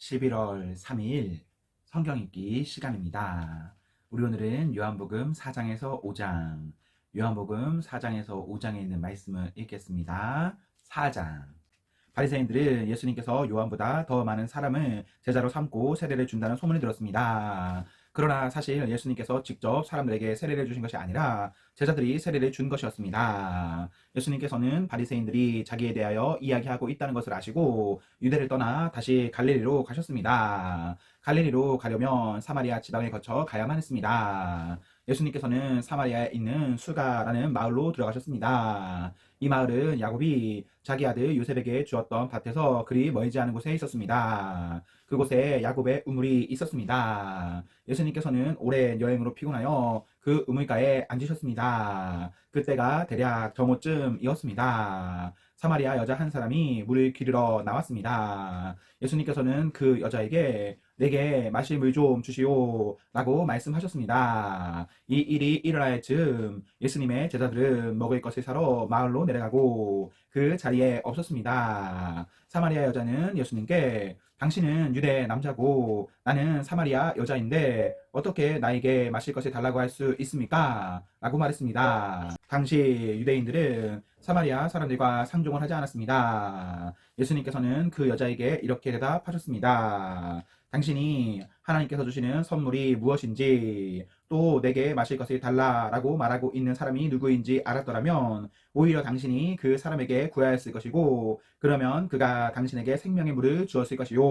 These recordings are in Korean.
11월 3일 성경 읽기 시간입니다. 우리 오늘은 요한복음 4장에서 5장, 요한복음 4장에서 5장에 있는 말씀을 읽겠습니다. 4장. 바리새인들은 예수님께서 요한보다 더 많은 사람을 제자로 삼고 세례를 준다는 소문이 들었습니다. 그러나 사실 예수님께서 직접 사람들에게 세례를 주신 것이 아니라 제자들이 세례를 준 것이었습니다. 예수님께서는 바리새인들이 자기에 대하여 이야기하고 있다는 것을 아시고 유대를 떠나 다시 갈릴리로 가셨습니다. 갈릴리로 가려면 사마리아 지방을 거쳐 가야만 했습니다. 예수님께서는 사마리아에 있는 수가라는 마을로 들어가셨습니다. 이 마을은 야곱이 자기 아들 요셉에게 주었던 밭에서 그리 멀지 않은 곳에 있었습니다. 그곳에 야곱의 우물이 있었습니다. 예수님께서는 오랜 여행으로 피곤하여 그 우물가에 앉으셨습니다. 그때가 대략 정오쯤이었습니다. 사마리아 여자 한 사람이 물을 기르러 나왔습니다. 예수님께서는 그 여자에게 내게 마실 물 좀 주시오 라고 말씀하셨습니다. 이 일이 일어날 즈음 예수님의 제자들은 먹을 것을 사러 마을로 내려가고 그 자리에 없었습니다. 사마리아 여자는 예수님께 당신은 유대 남자고 나는 사마리아 여자인데 어떻게 나에게 마실 것을 달라고 할 수 있습니까? 라고 말했습니다. 당시 유대인들은 사마리아 사람들과 상종을 하지 않았습니다. 예수님께서는 그 여자에게 이렇게 대답하셨습니다. 당신이 하나님께서 주시는 선물이 무엇인지 또 내게 마실 것을 달라라고 말하고 있는 사람이 누구인지 알았더라면 오히려 당신이 그 사람에게 구하였을 것이고 그러면 그가 당신에게 생명의 물을 주었을 것이요.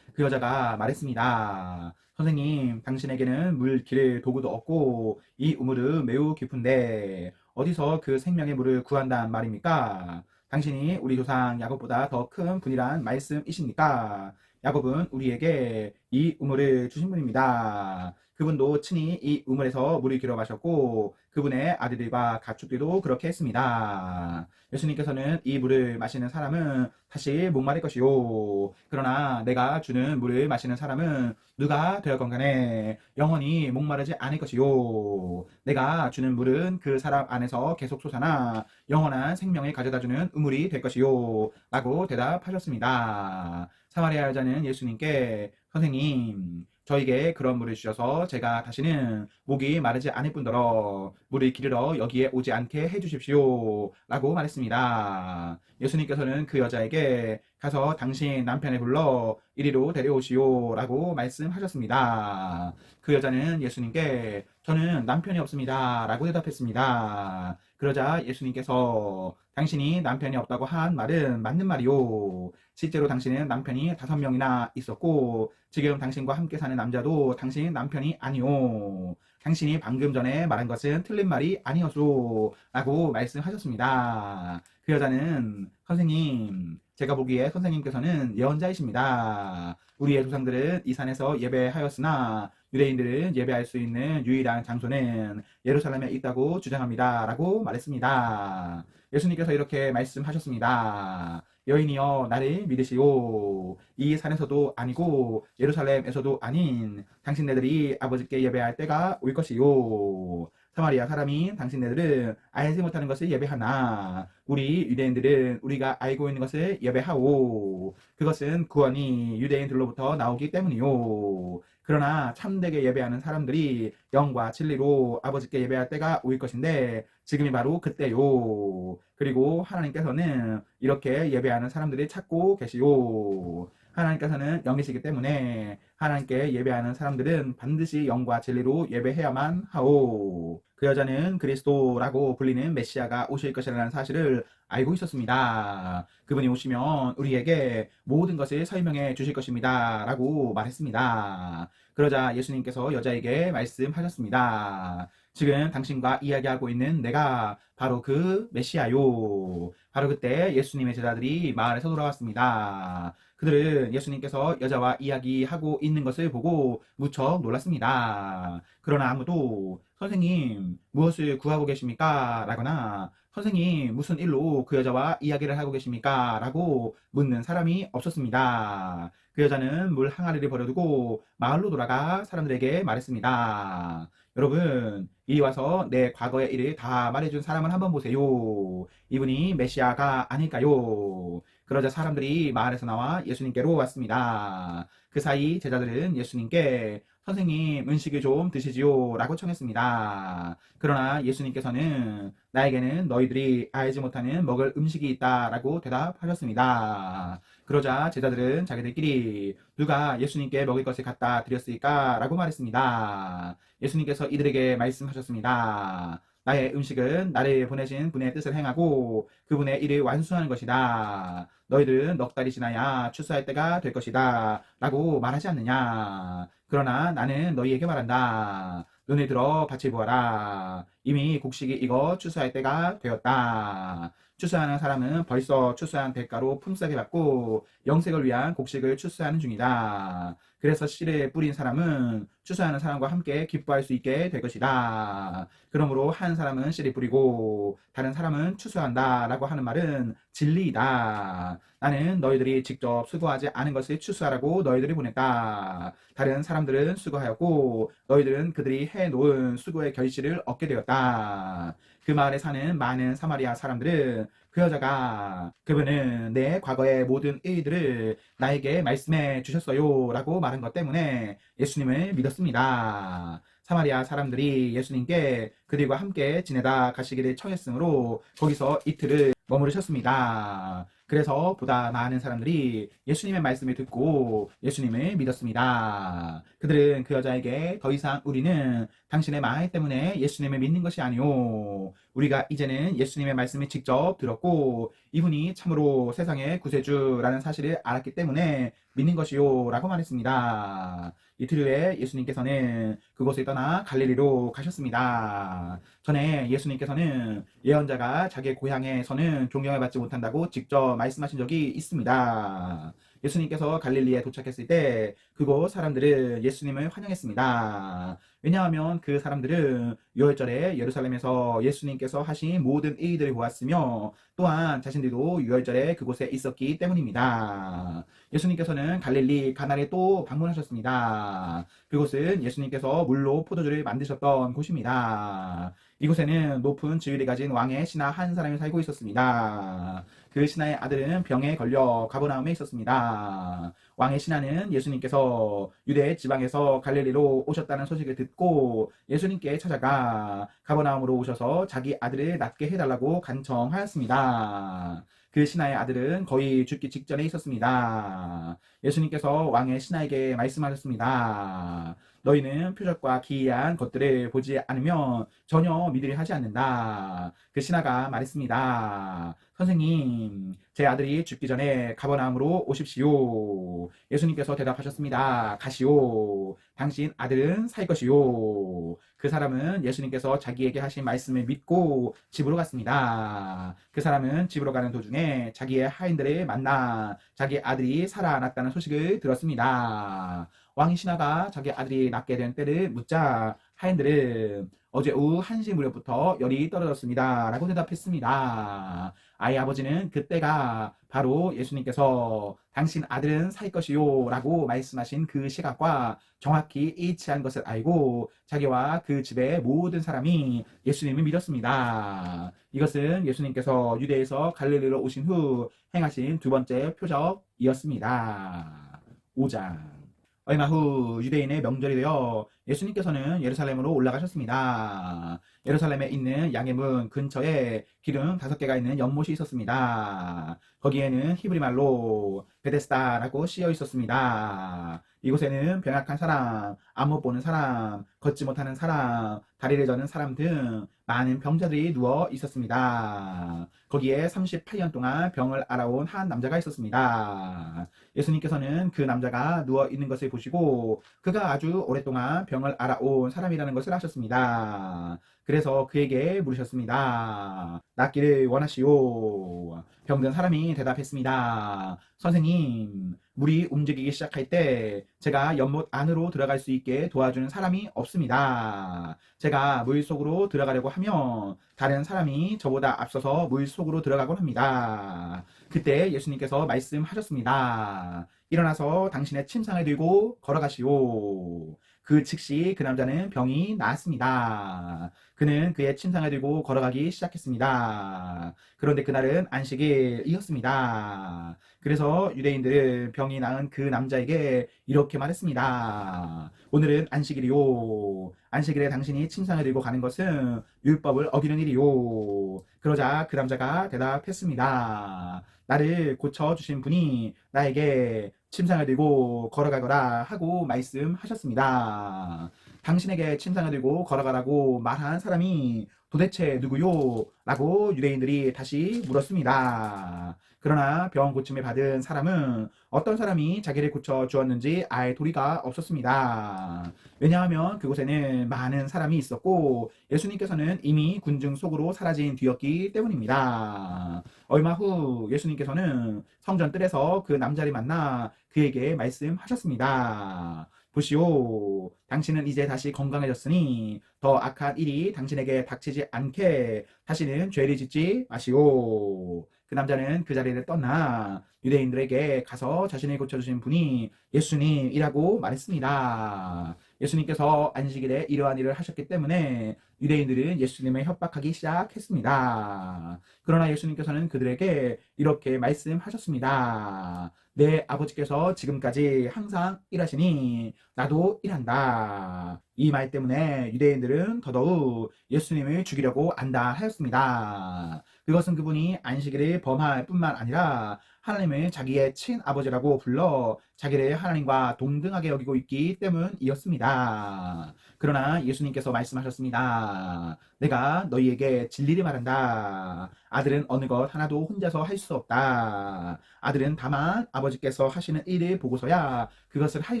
그 여자가 말했습니다. 선생님, 당신에게는 물 기를 도구도 없고 이 우물은 매우 깊은데 어디서 그 생명의 물을 구한단 말입니까? 당신이 우리 조상 야곱보다 더 큰 분이란 말씀이십니까? 야곱은 우리에게 이 우물을 주신 분입니다. 그분도 친히 이 우물에서 물을 길어 마셨고 그분의 아들들과 가축들도 그렇게 했습니다. 예수님께서는 이 물을 마시는 사람은 다시 목마를 것이요. 그러나 내가 주는 물을 마시는 사람은 누가 되었건 간에 영원히 목마르지 않을 것이요. 내가 주는 물은 그 사람 안에서 계속 솟아나 영원한 생명을 가져다주는 우물이 될 것이요. 라고 대답하셨습니다. 사마리아 여자는 예수님께 선생님, 저에게 그런 물을 주셔서 제가 다시는 목이 마르지 않을 뿐더러 물을 기르러 여기에 오지 않게 해주십시오. 라고 말했습니다. 예수님께서는 그 여자에게 가서 당신 남편을 불러 이리로 데려오시오. 라고 말씀하셨습니다. 그 여자는 예수님께 저는 남편이 없습니다. 라고 대답했습니다. 그러자 예수님께서 당신이 남편이 없다고 한 말은 맞는 말이요. 실제로 당신은 남편이 5명이나 있었고 지금 당신과 함께 사는 남자도 당신 남편이 아니오. 당신이 방금 전에 말한 것은 틀린 말이 아니었소. 라고 말씀하셨습니다. 그 여자는 선생님, 제가 보기에 선생님께서는 예언자이십니다. 우리의 조상들은 이 산에서 예배하였으나 유대인들은 예배할 수 있는 유일한 장소는 예루살렘에 있다고 주장합니다. 라고 말했습니다. 예수님께서 이렇게 말씀하셨습니다. 여인이여 나를 믿으시오. 이 산에서도 아니고 예루살렘에서도 아닌 당신네들이 아버지께 예배할 때가 올 것이요. 사마리아 사람인 당신네들은 알지 못하는 것을 예배하나 우리 유대인들은 우리가 알고 있는 것을 예배하오. 그것은 구원이 유대인들로부터 나오기 때문이요. 그러나 참되게 예배하는 사람들이 영과 진리로 아버지께 예배할 때가 올 것인데 지금이 바로 그때요. 그리고 하나님께서는 이렇게 예배하는 사람들이 찾고 계시오. 하나님께서는 영이시기 때문에 하나님께 예배하는 사람들은 반드시 영과 진리로 예배해야만 하오. 그 여자는 그리스도라고 불리는 메시아가 오실 것이라는 사실을 알고 있었습니다. 그분이 오시면 우리에게 모든 것을 설명해 주실 것입니다. 라고 말했습니다. 그러자 예수님께서 여자에게 말씀하셨습니다. 지금 당신과 이야기하고 있는 내가 바로 그 메시아요. 바로 그때 예수님의 제자들이 마을에서 돌아왔습니다. 그들은 예수님께서 여자와 이야기하고 있는 것을 보고 무척 놀랐습니다. 그러나 아무도 선생님, 무엇을 구하고 계십니까? 라거나 선생님, 무슨 일로 그 여자와 이야기를 하고 계십니까? 라고 묻는 사람이 없었습니다. 그 여자는 물 항아리를 버려두고 마을로 돌아가 사람들에게 말했습니다. 여러분, 이리 와서 내 과거의 일을 다 말해준 사람을 한번 보세요. 이분이 메시아가 아닐까요? 그러자 사람들이 마을에서 나와 예수님께로 왔습니다. 그 사이 제자들은 예수님께 선생님 음식을 좀 드시지요 라고 청했습니다. 그러나 예수님께서는 나에게는 너희들이 알지 못하는 먹을 음식이 있다 라고 대답하셨습니다. 그러자 제자들은 자기들끼리 누가 예수님께 먹을 것을 갖다 드렸을까 라고 말했습니다. 예수님께서 이들에게 말씀하셨습니다. 나의 음식은 나를 보내신 분의 뜻을 행하고 그분의 일을 완수하는 것이다. 너희들은 넉 달이 지나야 추수할 때가 될 것이다. 라고 말하지 않느냐. 그러나 나는 너희에게 말한다. 눈을 들어 밭을 보아라. 이미 곡식이 익어 추수할 때가 되었다. 추수하는 사람은 벌써 추수한 대가로 품삯을 받고 영생을 위한 곡식을 추수하는 중이다. 그래서 씨를 뿌린 사람은 추수하는 사람과 함께 기뻐할 수 있게 될 것이다. 그러므로 한 사람은 씨를 뿌리고 다른 사람은 추수한다 라고 하는 말은 진리이다. 나는 너희들이 직접 수고하지 않은 것을 추수하라고 너희들이 보냈다. 다른 사람들은 수고하였고 너희들은 그들이 해놓은 수고의 결실을 얻게 되었다. 그 마을에 사는 많은 사마리아 사람들은 그 여자가 그분은 내 과거의 모든 일들을 나에게 말씀해 주셨어요 라고 말한 것 때문에 예수님을 믿었습니다. 사마리아 사람들이 예수님께 그들과 함께 지내다 가시기를 청했으므로 거기서 이틀을 머무르셨습니다. 그래서 보다 많은 사람들이 예수님의 말씀을 듣고 예수님을 믿었습니다. 그들은 그 여자에게 더 이상 우리는 당신의 말 때문에 예수님을 믿는 것이 아니오. 우리가 이제는 예수님의 말씀을 직접 들었고 이분이 참으로 세상의 구세주라는 사실을 알았기 때문에 믿는 것이요 라고 말했습니다. 이틀 후에 예수님께서는 그곳을 떠나 갈릴리로 가셨습니다. 전에 예수님께서는 예언자가 자기 고향에서는 존경을 받지 못한다고 직접 말씀하신 적이 있습니다. 예수님께서 갈릴리에 도착했을 때 그곳 사람들은 예수님을 환영했습니다. 왜냐하면 그 사람들은 유월절에 예루살렘에서 예수님께서 하신 모든 일들을 보았으며 또한 자신들도 유월절에 그곳에 있었기 때문입니다. 예수님께서는 갈릴리 가나를 또 방문하셨습니다. 그곳은 예수님께서 물로 포도주를 만드셨던 곳입니다. 이곳에는 높은 지위를 가진 왕의 신하 한 사람이 살고 있었습니다. 그 신하의 아들은 병에 걸려 가버나움에 있었습니다. 왕의 신하는 예수님께서 유대 지방에서 갈릴리로 오셨다는 소식을 듣고 예수님께 찾아가 가버나움으로 오셔서 자기 아들을 낫게 해달라고 간청하였습니다. 그 신하의 아들은 거의 죽기 직전에 있었습니다. 예수님께서 왕의 신하에게 말씀하셨습니다. 너희는 표적과 기이한 것들을 보지 않으면 전혀 믿으려 하지 않는다. 그 신하가 말했습니다. 선생님, 제 아들이 죽기 전에 가버나움으로 오십시오. 예수님께서 대답하셨습니다. 가시오. 당신 아들은 살 것이요. 그 사람은 예수님께서 자기에게 하신 말씀을 믿고 집으로 갔습니다. 그 사람은 집으로 가는 도중에 자기의 하인들을 만나 자기 아들이 살아났다는 소식을 들었습니다. 왕이 신하가 자기 아들이 낳게 된 때를 묻자 하인들은 어제 오후 1시 무렵부터 열이 떨어졌습니다. 라고 대답했습니다. 아이 아버지는 그때가 바로 예수님께서 당신 아들은 살 것이요 라고 말씀하신 그 시각과 정확히 일치한 것을 알고 자기와 그 집의 모든 사람이 예수님을 믿었습니다. 이것은 예수님께서 유대에서 갈릴리로 오신 후 행하신 두 번째 표적이었습니다. 5장. 얼마 후 유대인의 명절이 되어 예수님께서는 예루살렘으로 올라가셨습니다. 예루살렘에 있는 양의 문 근처에 기둥 5개가 있는 연못이 있었습니다. 거기에는 히브리 말로 베데스다라고 쓰여 있었습니다. 이곳에는 병약한 사람, 안 못 보는 사람, 걷지 못하는 사람, 다리를 저는 사람 등 많은 병자들이 누워 있었습니다. 거기에 38년 동안 병을 앓아온 한 남자가 있었습니다. 예수님께서는 그 남자가 누워 있는 것을 보시고 그가 아주 오랫동안 병을 앓아온 사람이라는 것을 아셨습니다. 그래서 그에게 물으셨습니다. 낫기를 원하시오. 병든 사람이 대답했습니다. 선생님, 물이 움직이기 시작할 때 제가 연못 안으로 들어갈 수 있게 도와주는 사람이 없습니다. 제가 물 속으로 들어가려고 하면 다른 사람이 저보다 앞서서 물 속으로 들어가곤 합니다. 그때 예수님께서 말씀하셨습니다. 일어나서 당신의 침상을 들고 걸어가시오. 그 즉시 그 남자는 병이 나았습니다. 그는 그의 침상을 들고 걸어가기 시작했습니다. 그런데 그날은 안식일이었습니다. 그래서 유대인들은 병이 나은 그 남자에게 이렇게 말했습니다. 오늘은 안식일이요. 안식일에 당신이 침상을 들고 가는 것은 율법을 어기는 일이요. 그러자 그 남자가 대답했습니다. 나를 고쳐주신 분이 나에게 침상을 들고 걸어가거라 하고 말씀하셨습니다. 당신에게 침상을 들고 걸어가라고 말한 사람이 도대체 누구요? 라고 유대인들이 다시 물었습니다. 그러나 병 고침을 받은 사람은 어떤 사람이 자기를 고쳐 주었는지 알 도리가 없었습니다. 왜냐하면 그곳에는 많은 사람이 있었고 예수님께서는 이미 군중 속으로 사라진 뒤였기 때문입니다. 얼마 후 예수님께서는 성전 뜰에서 그 남자를 만나 그에게 말씀하셨습니다. 보시오, 당신은 이제 다시 건강해졌으니 더 악한 일이 당신에게 닥치지 않게 다시는 죄를 짓지 마시오. 그 남자는 그 자리를 떠나 유대인들에게 가서 자신을 고쳐주신 분이 예수님이라고 말했습니다. 예수님께서 안식일에 이러한 일을 하셨기 때문에 유대인들은 예수님을 협박하기 시작했습니다. 그러나 예수님께서는 그들에게 이렇게 말씀하셨습니다. 내 아버지께서 지금까지 항상 일하시니 나도 일한다. 이 말 때문에 유대인들은 더더욱 예수님을 죽이려고 안다 하였습니다. 그것은 그분이 안식일을 범할 뿐만 아니라 하나님을 자기의 친아버지라고 불러 자기를 하나님과 동등하게 여기고 있기 때문이었습니다. 그러나 예수님께서 말씀하셨습니다. 내가 너희에게 진리를 말한다. 아들은 어느 것 하나도 혼자서 할 수 없다. 아들은 다만 아버지께서 하시는 일을 보고서야 그것을 할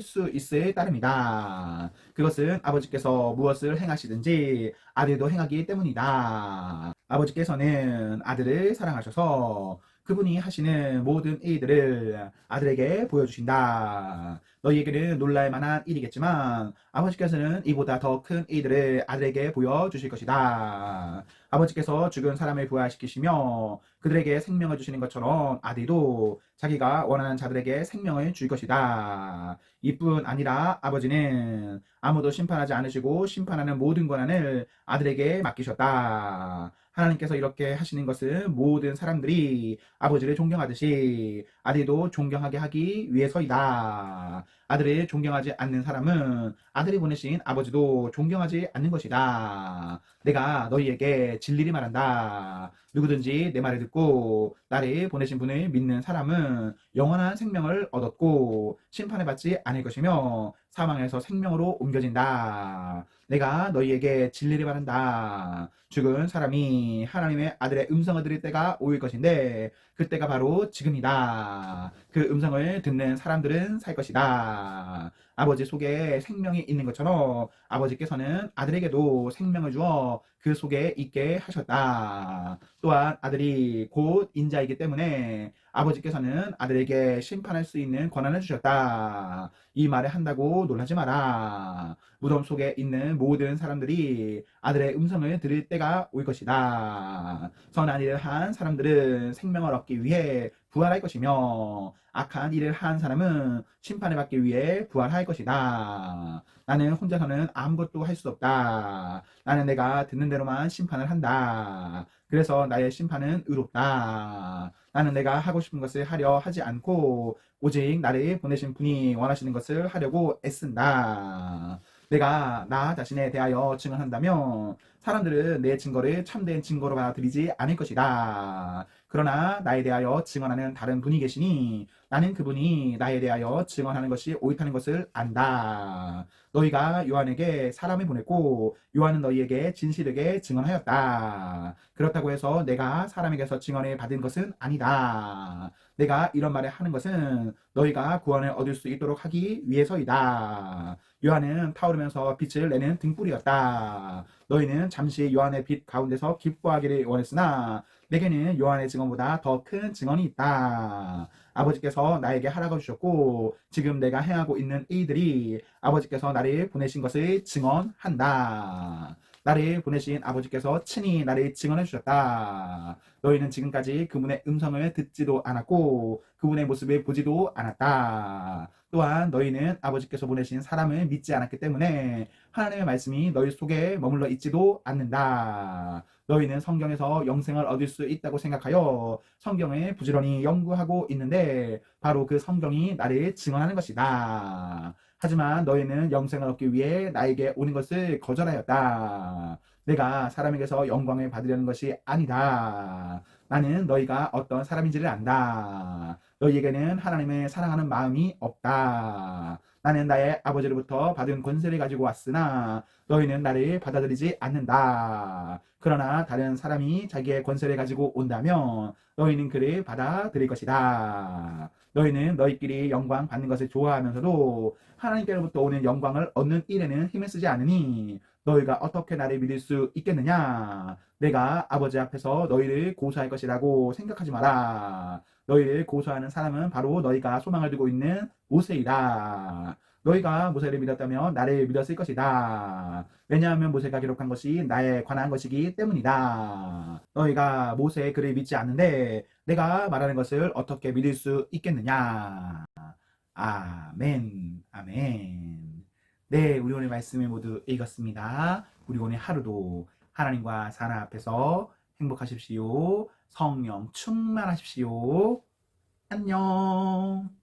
수 있을 따름이다. 그것은 아버지께서 무엇을 행하시든지 아들도 행하기 때문이다. 아버지께서는 아들을 사랑하셔서 그분이 하시는 모든 일들을 아들에게 보여주신다. 너희에게는 놀랄 만한 일이겠지만 아버지께서는 이보다 더 큰 일들을 아들에게 보여주실 것이다. 아버지께서 죽은 사람을 부활시키시며 그들에게 생명을 주시는 것처럼 아들도 자기가 원하는 자들에게 생명을 줄 것이다. 이뿐 아니라 아버지는 아무도 심판하지 않으시고 심판하는 모든 권한을 아들에게 맡기셨다. 하나님께서 이렇게 하시는 것은 모든 사람들이 아버지를 존경하듯이 아들도 존경하게 하기 위해서이다. 아들을 존경하지 않는 사람은 아들이 보내신 아버지도 존경하지 않는 것이다. 내가 너희에게 진리를 말한다. 누구든지 내 말을 듣고 나를 보내신 분을 믿는 사람은 영원한 생명을 얻었고 심판을 받지 않을 것이며 사망에서 생명으로 옮겨진다. 내가 너희에게 진리를 말한다. 죽은 사람이 하나님의 아들의 음성을 들을 때가 올 것인데 그때가 바로 지금이다. 그 음성을 듣는 사람들은 살 것이다. 아버지 속에 생명이 있는 것처럼 아버지께서는 아들에게도 생명을 주어 그 속에 있게 하셨다. 또한 아들이 곧 인자이기 때문에 아버지께서는 아들에게 심판할 수 있는 권한을 주셨다. 이 말을 한다고 놀라지 마라. 무덤 속에 있는 모든 사람들이 아들의 음성을 들을 때가 올 것이다. 선한 일을 한 사람들은 생명을 얻기 위해 부활할 것이며 악한 일을 한 사람은 심판을 받기 위해 부활할 것이다. 나는 혼자서는 아무것도 할 수 없다. 나는 내가 듣는 대로만 심판을 한다. 그래서 나의 심판은 의롭다. 나는 내가 하고 싶은 것을 하려 하지 않고 오직 나를 보내신 분이 원하시는 것을 하려고 애쓴다. 내가 나 자신에 대하여 증언한다면 사람들은 내 증거를 참된 증거로 받아들이지 않을 것이다. 그러나 나에 대하여 증언하는 다른 분이 계시니 나는 그분이 나에 대하여 증언하는 것이 옳다는 것을 안다. 너희가 요한에게 사람을 보냈고 요한은 너희에게 진실되게 증언하였다. 그렇다고 해서 내가 사람에게서 증언을 받은 것은 아니다. 내가 이런 말을 하는 것은 너희가 구원을 얻을 수 있도록 하기 위해서이다. 요한은 타오르면서 빛을 내는 등불이었다. 너희는 잠시 요한의 빛 가운데서 기뻐하기를 원했으나 내게는 요한의 증언보다 더 큰 증언이 있다. 아버지께서 나에게 하라고 주셨고 지금 내가 행하고 있는 일들이 아버지께서 나를 보내신 것을 증언한다. 나를 보내신 아버지께서 친히 나를 증언해 주셨다. 너희는 지금까지 그분의 음성을 듣지도 않았고 그분의 모습을 보지도 않았다. 또한 너희는 아버지께서 보내신 사람을 믿지 않았기 때문에 하나님의 말씀이 너희 속에 머물러 있지도 않는다. 너희는 성경에서 영생을 얻을 수 있다고 생각하여 성경을 부지런히 연구하고 있는데 바로 그 성경이 나를 증언하는 것이다. 하지만 너희는 영생을 얻기 위해 나에게 오는 것을 거절하였다. 내가 사람에게서 영광을 받으려는 것이 아니다. 나는 너희가 어떤 사람인지를 안다. 너희에게는 하나님을 사랑하는 마음이 없다. 나는 나의 아버지로부터 받은 권세를 가지고 왔으나 너희는 나를 받아들이지 않는다. 그러나 다른 사람이 자기의 권세를 가지고 온다면 너희는 그를 받아들일 것이다. 너희는 너희끼리 영광 받는 것을 좋아하면서도 하나님께로부터 오는 영광을 얻는 일에는 힘을 쓰지 않으니 너희가 어떻게 나를 믿을 수 있겠느냐? 내가 아버지 앞에서 너희를 고소할 것이라고 생각하지 마라. 너희를 고소하는 사람은 바로 너희가 소망을 두고 있는 모세이다. 너희가 모세를 믿었다면 나를 믿었을 것이다. 왜냐하면 모세가 기록한 것이 나에 관한 것이기 때문이다. 너희가 모세의 글을 믿지 않는데 내가 말하는 것을 어떻게 믿을 수 있겠느냐? 아멘, 아멘. 네, 우리 오늘 말씀을 모두 읽었습니다. 우리 오늘 하루도 하나님과 사랑 앞에서 행복하십시오. 성령 충만하십시오. 안녕.